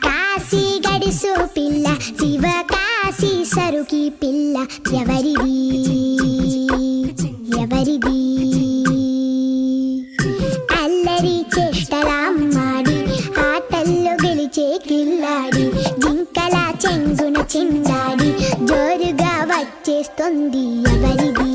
కాశీ గడిసు పిల్ల శివ కాశీ సరుకి పిల్ల ఎవరిది ఎవరిది అల్లరి చేష్టలామ్మాడి ఆటల్లో గెలిచే కిల్లాడి జింకల చెంగున చిందాడి జోరుగా వచ్చేస్తుంది ఎవరిది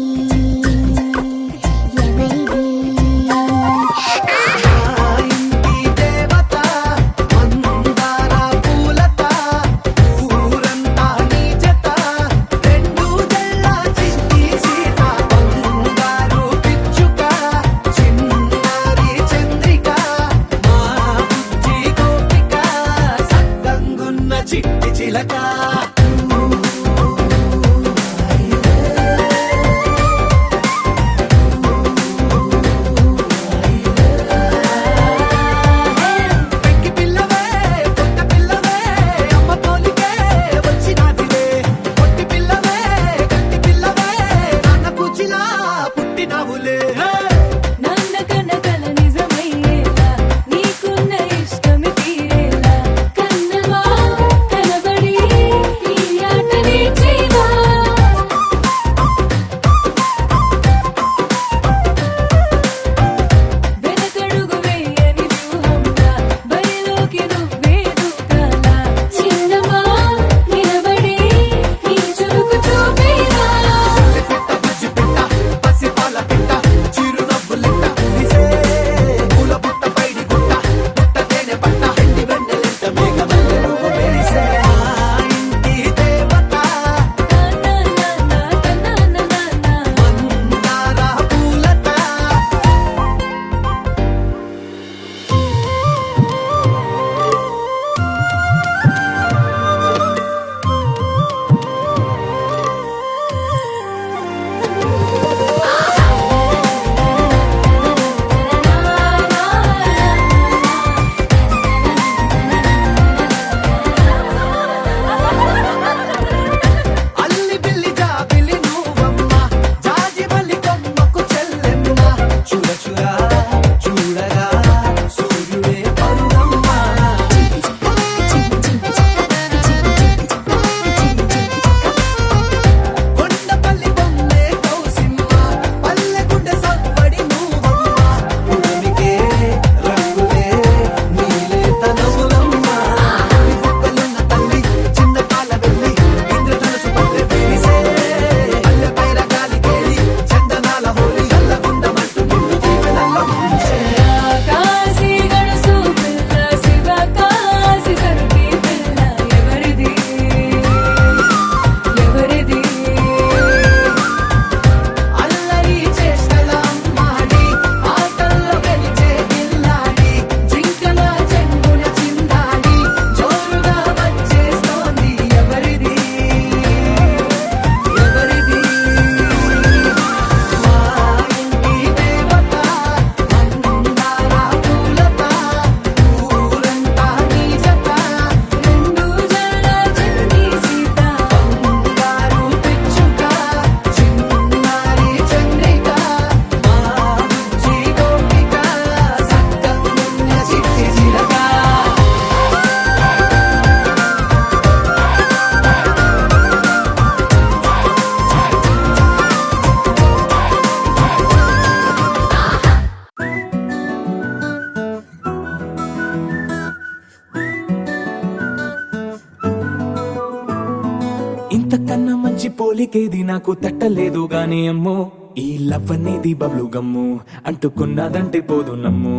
ఇంతకన్నా మంచి పోలికేది నాకు తట్టలేదు గాని అమ్మో ఈ లవ్ అనేది బబ్లు గమ్ము అంటుకున్నదంటే పోదు నమ్ము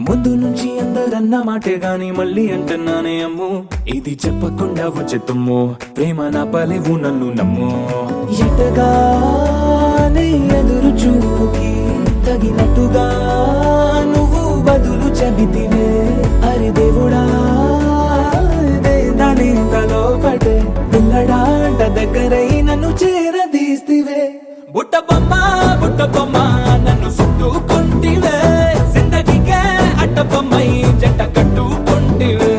ముందు నుంచి అందరన్న మాటే గాని మళ్ళీ అంటున్నానే అమ్ము ఇది చెప్పకుండా వచ్చే తుమ్ము ప్రేమ నా పలేవు నన్ను నమ్ము ఎటగానే ఎదురు చూపుకి తగినట్టుగా నువ్వు బదులు చెబితివే అరే దేవుడా దాని తలో పడే పిల్లడాంట దగ్గరై నన్ను చేరదీస్తివే బుట్ట బొమ్మ నన్ను చుట్టుకుంటివే జిందగీకే అట్ట బొమ్మై జంట కట్టుకుంటివే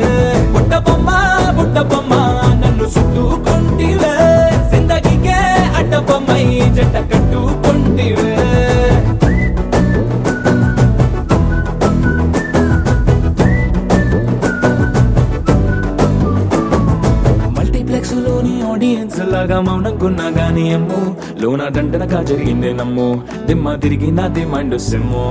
బుట్ట బొమ్మ నన్ను చుట్టుకుంటివే జిందగీకే అట్ట బొమ్మై జంట కట్టుకుంటివే బండలాగా మౌనంకున్నా గానీ అమ్ము లోన దండనగా జరిగిందే నమ్ము దిమ్మ తిరిగి నాదే మైండ్ సిమ్ము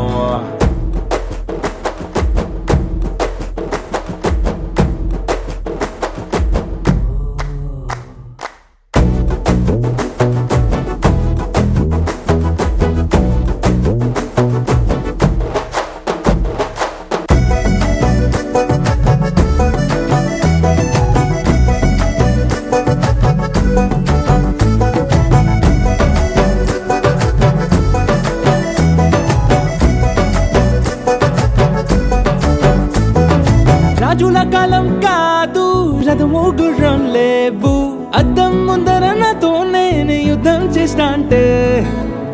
రాజుల కాలం కాదు రథము గుర్రం లేవు అద్దం ముందర నాతో నేను యుద్ధం చేస్తా అంటే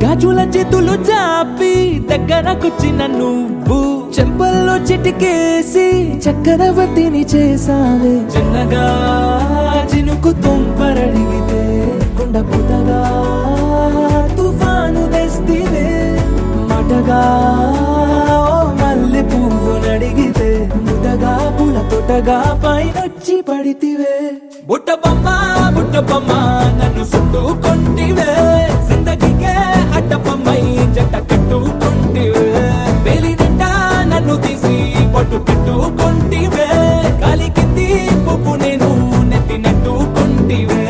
గాజుల చేతులు చాపి దగ్గరకొచ్చిన నువ్వు చెంపల్లో చిటికేసి చక్రవర్తిని చేసావే చిన్నగా చినుకు తుంపరడిగితే కుండ పుటగా తుఫాను తెస్తివే మటగా మల్లె పువ్వు నడిగితే ముదగా పూల తోటగా పైనొచ్చి పడితివే బుట్ట బొమ్మ నన్ను చుట్టుకొంటివే జిందగీకే అడ్డపమ్మై జంట కట్టుకొంటివే వేలి నిండా నన్ను తీసి పట్టు పెట్టుకొంటివే గాలి కింది పువ్వు నేను నెత్తినట్టుకొంటివే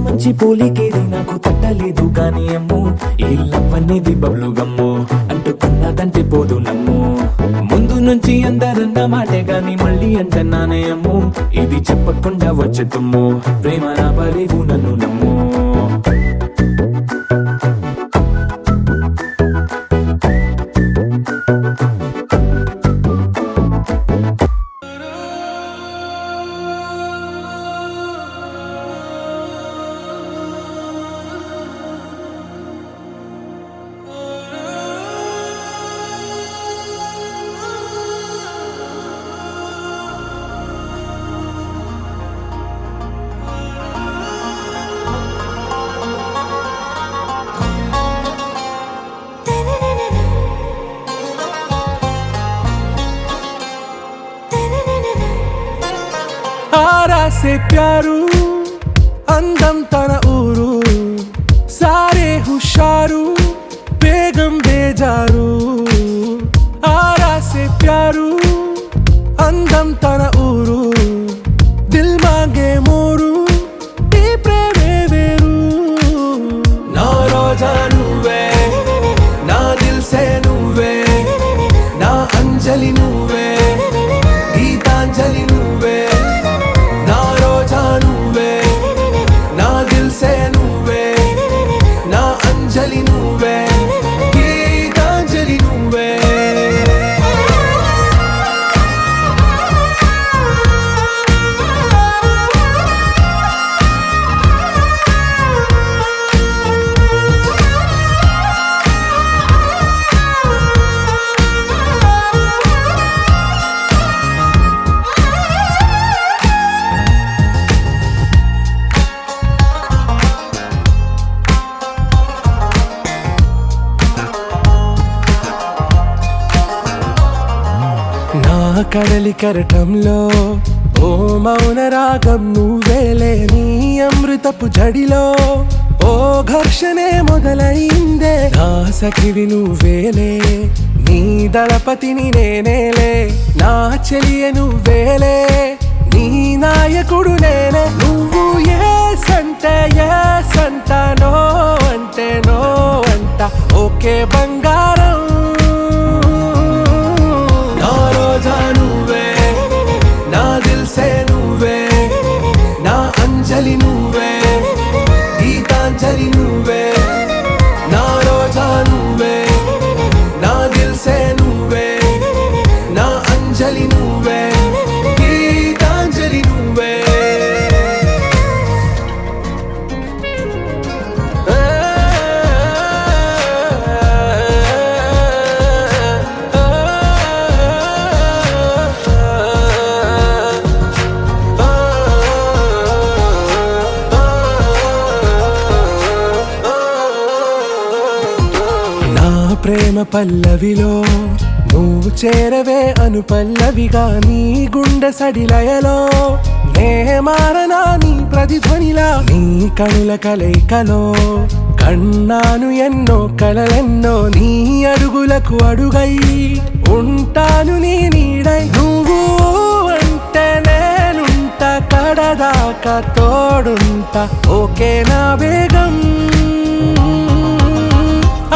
మంచి పోలికేది నాకు తట్టలేదు కానీ అమ్ము ఈ లవ్ అనేది బబ్లు గమ్ము అంటుకున్నదంటే పోదు నమ్ము ముందు నుంచి అందరన్న మాటే గాని మళ్ళీ అంటున్నానే అమ్ము ఇది చెప్పకుండా వచ్చే తుమ్ము ప్రేమ నా పలేవు నన్ను నమ్ము आरा से प्यारू అందం తన ఊరు సారే హుషారు బేగం బేజారు ఆరా से प्यारू అందం తన ఊరు దిల్ మాంగే మోరు ఈ ప్రేమే వేరు నా రోజా నువ్వే నా దిల్ సే నువ్వే నా అంజలి నువ్వే గీతాంజలి నువ్వే నా రోజా నువ్వే నా దిల్ సే నువ్వే నా అంజలి నువ్వే గీతాంజలి నువ్వే నా కడలి కరటంలో ఓ మౌన రాగం నువ్వేలే నీ అమృతపు జడిలో ఓ ఘర్షణే మొదలైందే నా సఖివి నువ్వేలే నీ దళపతిని నేనేలే నా చెలియ నువ్వేలే నీ నాయకుడు నేనే నువ్వు ఏ సంట నో అంటే నో అంట ఓకే బంగారం నా రోజా నువ్వే నా దిల్ సే నువ్వే నా అంజలి నువ్వే గీతాంజలి నువ్వే నా రోజా నువ్వే నా దిల్ సే నువ్వే నా అంజలి నువ్వే గీతాంజలి నువ్వే ప్రేమ పల్లవిలో నువ్వు చేరవే అను పల్లవిగా నీ గుండె సడిలయలో నే మారనా నీ ప్రతిధ్వనిలా నీ కనుల కలయికలో కన్నాను ఎన్నో కలలెన్నో నీ అడుగులకు అడుగై ఉంటాను నీ నీడై నువ్వు అంటే నేనుంట కడదాకా తోడుంటా ఓకే నా బేగం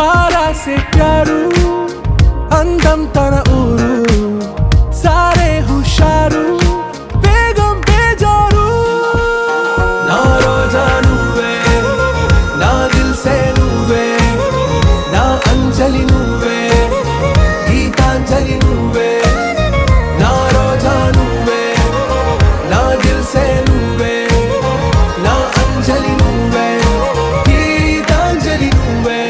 ఆరాసే ప్యారు అందం తన ఊరు సారే హుషారు బేగం బేజారు నా రోజా నువ్వే నా దిల్సే నువ్వే నా అంజలి నువ్వే గీతాంజలి నువ్వే నా రోజా నువ్వే నా దిల్సే నువ్వే నా అంజలి నువ్వే గీతాంజలి నువ్వే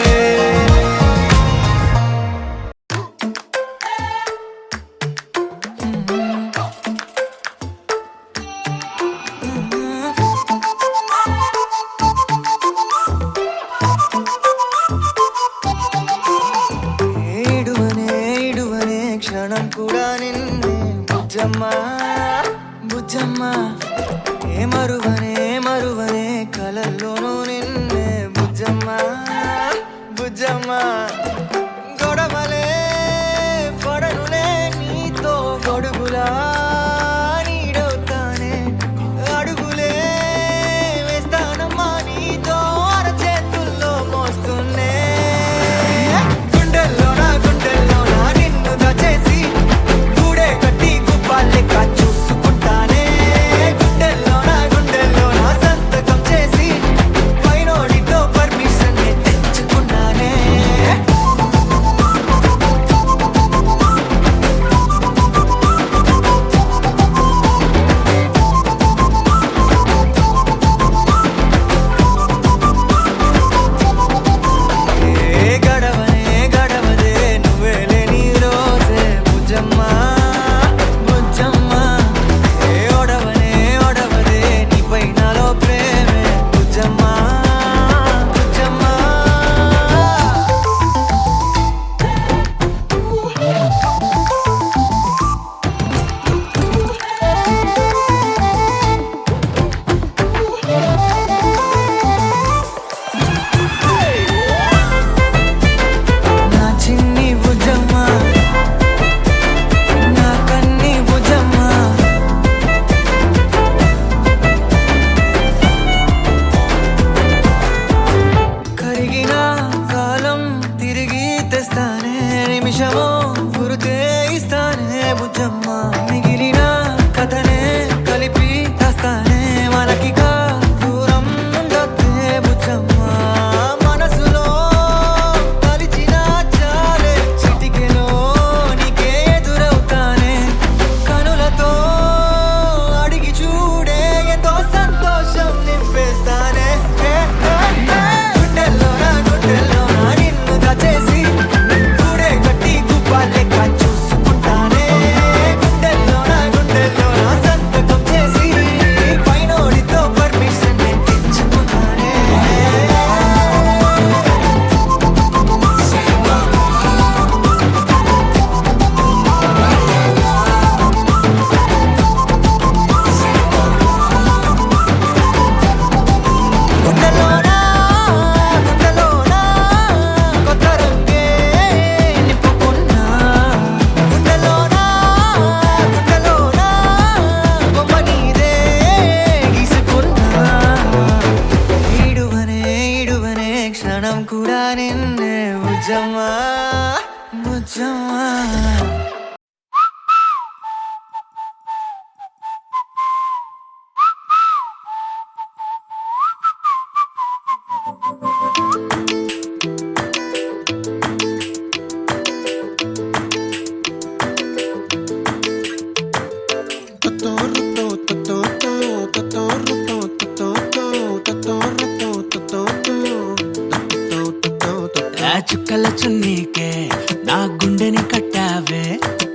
ఇడువనే క్షణం కూడా నిన్నే బుజ్జమ్మ బుజ్జమ్మ ఏ మరువనే కలల్లోనూ నిన్నే బుజ్జమ్మ బుజ్జమ్మ గొడవలే పడనులే నీతో గొడుగులా నీడవుతానే అడుగులే వేస్తానమ్మా నీతో అరచేతుల్లో మోస్తున్నే గుండెల్లోనా నిన్ను దచేసి గూడే కట్టి గుప్పాలెక్క చూసుకుంటానే గుండెల్లోనా సంతకం చేసి పైనోడితో పర్మిషన్ తెచ్చుకున్నానే గడవదే నువ్వే లేని రోజే బుజ్జమ్మ బుజ్జమ్మ ఏ ఒడవదే నీపై నాలో ప్రేమే బుజ్జమ్మ బుజ్జమ్మ నా చిన్ని బుజ్జమ్మ నా కన్ని బుజ్జమ్మ కరిగిన కాలం తిరిగి తెస్తానే నిమిషమో గురుతే ఇస్తానే బుజ్జమ్మ మిగిలిన కథనే కలిపి తెస్తానే మనకిక దూరం ఉండొద్దే బుజ్జమ్మ మనసులో కలిచిన చాలే చిటికెలో నీకే ఎదురవుతానే కనులతో అడిగి చూడే ఎంతో సంతోషం నింపేస్తానే గుండెల్లోనా నిన్ను దచేసి గూడే కట్టి గుప్పాలెక్క చూసుకుంటానే గుండెల్లోనా సంతకం చేసి పైనోడితో పర్మిషన్ తెచ్చుకున్నానే గుండెల్లోనా కొత్త రంగే నింపుకున్నా గుండెల్లోనా బొమ్మ నీదే గీసుకున్నా ఇడువనే క్షణం కూడా నిన్నే బుజ్జమ్మ బుజ్జమ్మ ఆ చుక్కల చున్నీకే నా గుండెని కట్టావే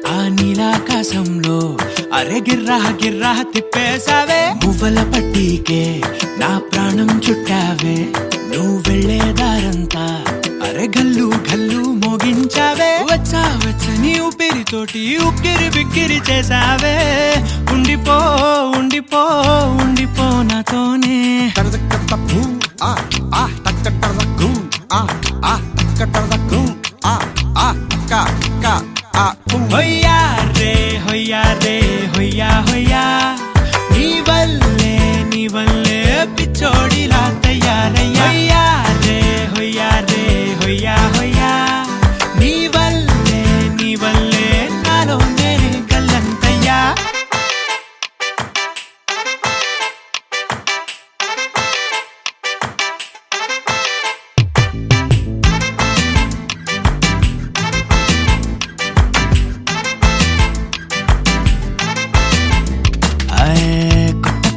ఆ నీలాకాశంలో అరే గిర్రా తిప్పేశావే మువ్వల పట్టీకే నా ప్రాణం చుట్టావే నువ్వు వెళ్ళే దారంతా అరే గల్లు మోగింది తోటి ఉక్కిరి బిక్కిరి చేసావే ఉండిపో ఉండిపో ఉండిపో నాతోనే హొయ్యా రే హొయ్యా రే హొయ్యా హొయ్యా నీ వల్లే పిచ్చోడిలా తయారయ్యా హొయ్యా రే హొయ్యా హొయ్యా నీ వల్లే నాలో నేనే గల్లంతయ్యా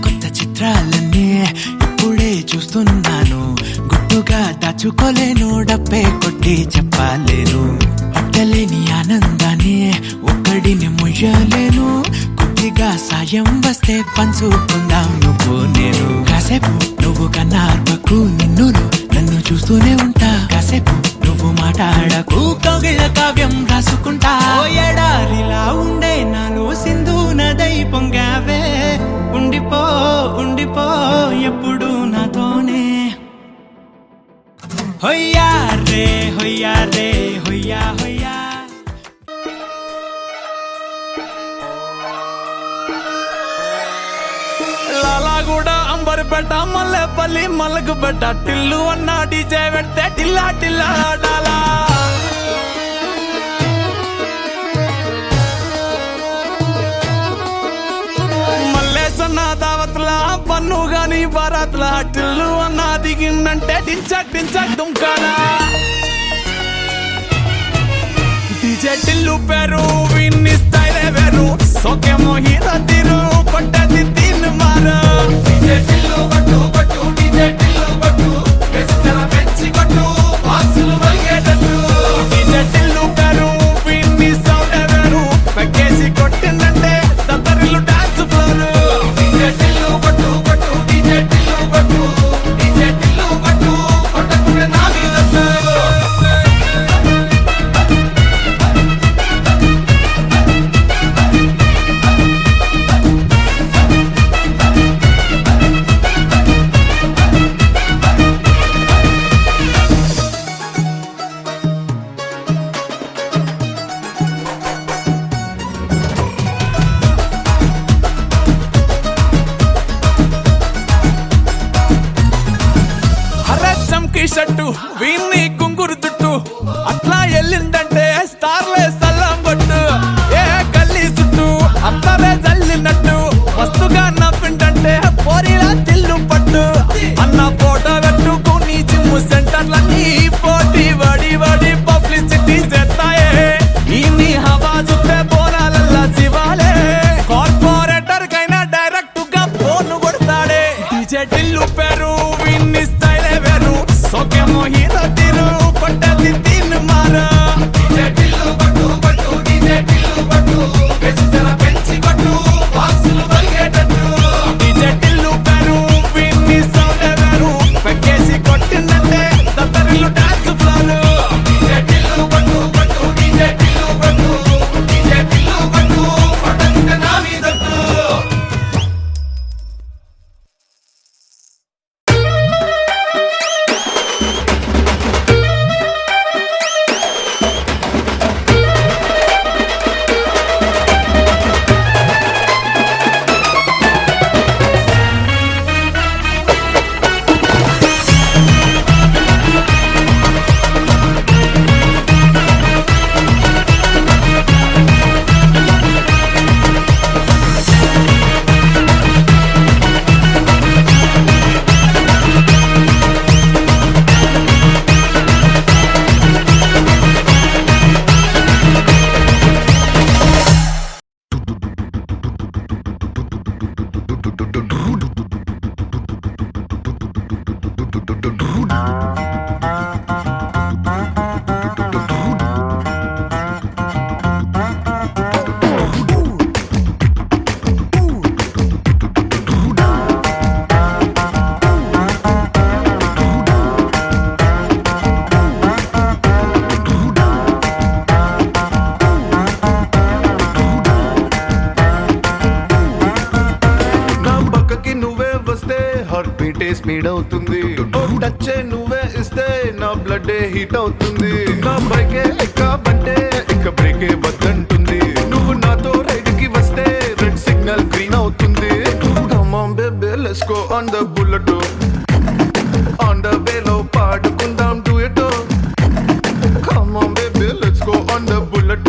కొత్త చిత్రాలన్నీ ఇప్పుడే చూస్తున్నాను గుట్టుగా దాచుకోలేను డబ్బే కొట్టి చెప్పలేను పట్టలేని ఆనందాన్ని ఒక్కడిని ముయ్యలేను కొద్దిగా సాయం వస్తే పంచుకుందాం నువ్వు నేను కాసేపు నువ్వు కన్నార్పకు నన్ను చూస్తూనే ఉంటా కాసేపు నువ్వు మాట్లాడకు కౌగిళ్ళ కావ్యం రాసుకుంటా ఎడారిలా ఉండే నాలో సింధు నదై పొంగావే ఉండిపో ఉండిపో ఎప్పుడు నాతోనే హొయ్యా రే హొయ్యా రే హొయ్యా హొయ్యా లాలాగూడ అంబర్పేట మల్లెపల్లి మలకపేట టిల్లు అన్న డీజే పెడితే టిల్లా టిల్లా ఆడాలా మల్లేసన్న దావత్లా పన్ను గాని బారాత్లా టిల్లు అన్న దిగిందంటే టించక్ టించక్ దుంకాలా డీజే టిల్లు పేరు విన్ని స్టైలే వేరు సోకేమో హీరో తీరు కొట్టది తీన్ మారు డీజే టిల్లు కొట్టు డీజే టిల్లు కొట్టు పెంచర పెంచి కొట్టు బాక్సులు వలిగేటట్టు డీజే టిల్లు పేరు విన్ని సౌండే వేరు పెక్కేసి కొట్టిందంటే తత్తరిల్లు డాన్స్ ఫ్లోర్ డీజే టిల్లు కొట్టు డీజే టిల్లు కొట్టు కొట్టకుండా నా మీద షట్టు వీన్ని కుంగురు చుట్టు అట్లా ఎల్లిందంటే స్టార్లే సల్లం కొట్టు ఏ గల్లీ చుట్టూ అంతరే జల్లినట్టు మస్తుగా నవ్విందంటే పోరీలా తిల్లు పట్టు అన్న ఫోటో పెట్టుకుని జిమ్ సెంటర్లన్నీ పోటీ వడి పబ్లిసిటీ చేస్తాయే ఈ హవా చుట్టే బోనాలల్లా శివాలే కార్పొరేటర్ కైనా డైరెక్ట్ గా ఫోన్ కొడతాడే డీజే టిల్లు పేరు విన్ని స్టైలే వేరు సోకేమో హీరో తీరు కొట్టది తీన్ మారు డీజే టిల్లు కొట్టు డీజే టిల్లు కొట్టు పెంచర పెంచి కొట్టు బాక్సులు వలిగేటట్టు డీజే టిల్లు పేరు విన్ని సౌండే వేరు పెక్కేసి కొట్టిందంటే తత్తరిల్లు డాన్స్ ఫ్లోర్ డీజే టిల్లు కొట్టు డీజే టిల్లు కొట్టు కొట్టకుండా నా మీదట్టు స్పీడ్ అవుతుంది టచ్ నువ్వే ఇస్తే నా బ్లడ్ హీట్ అవుతుంది నా బైకే ఎక్కాబంటే ఇక బ్రేకే వద్దంటుంది నువ్వు నాతో రైడ్ కి వస్తే రెడ్ సిగ్నల్ గ్రీన్ అవుతుంది Come on baby let's go on the bullet on the way లో పాడుకుందాం duet Come on baby let's go on the bullet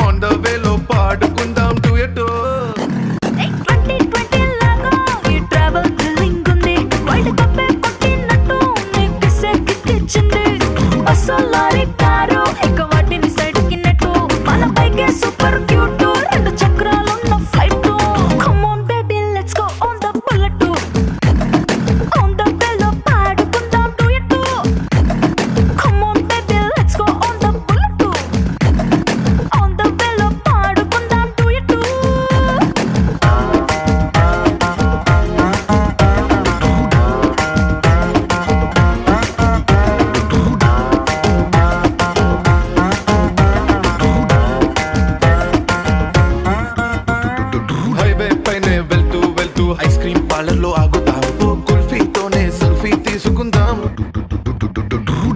on the way లో పాడుకుందాం duet 2020 లాగా ఈ ట్రావెల్ థ్రిల్లింగ్ ఉంది వరల్డ్ కప్ కొట్టినట్టు నీకు సెక్కిచ్చింది బస్సు లారీ కారు ఇక వాటిని సైడ్ కి నెట్టు మన బైకే సూపర్ క్యూట్ రెండు చక్రాలున్న flight come on baby let's go on the bullet on the way లో పాడుకుందాం duet come on baby let's go on the bullet on the way లో పాడుకుందాం డ్యూయట్ హైవే పైనే వెళ్తూ వెళ్తూ ఐస్ క్రీమ్ పార్లర్ లో ఆగుతాం కుల్ఫీతోనే సెల్ఫీ తీసుకుందాం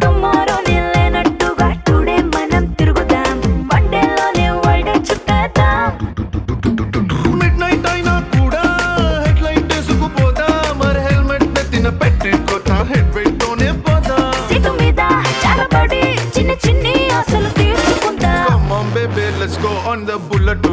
టుమారోనే లేనట్టుగా టుడే మనం తిరుగుదాం వన్ డేలోనే వరల్డ్ చుట్టేద్దాం మిడ్ నైట్ అయినా కూడా హెడ్ లైట్ వేసుకుపోదా మరి హెల్మెట్ నెత్తిన పెట్టుకోతా హెడ్ వెయిట్ తోనే పోదా సీటు మీద జారపడి చిన్న చిన్ని ఆశలు తీర్చుకుందాం Come on baby let's go on the bullet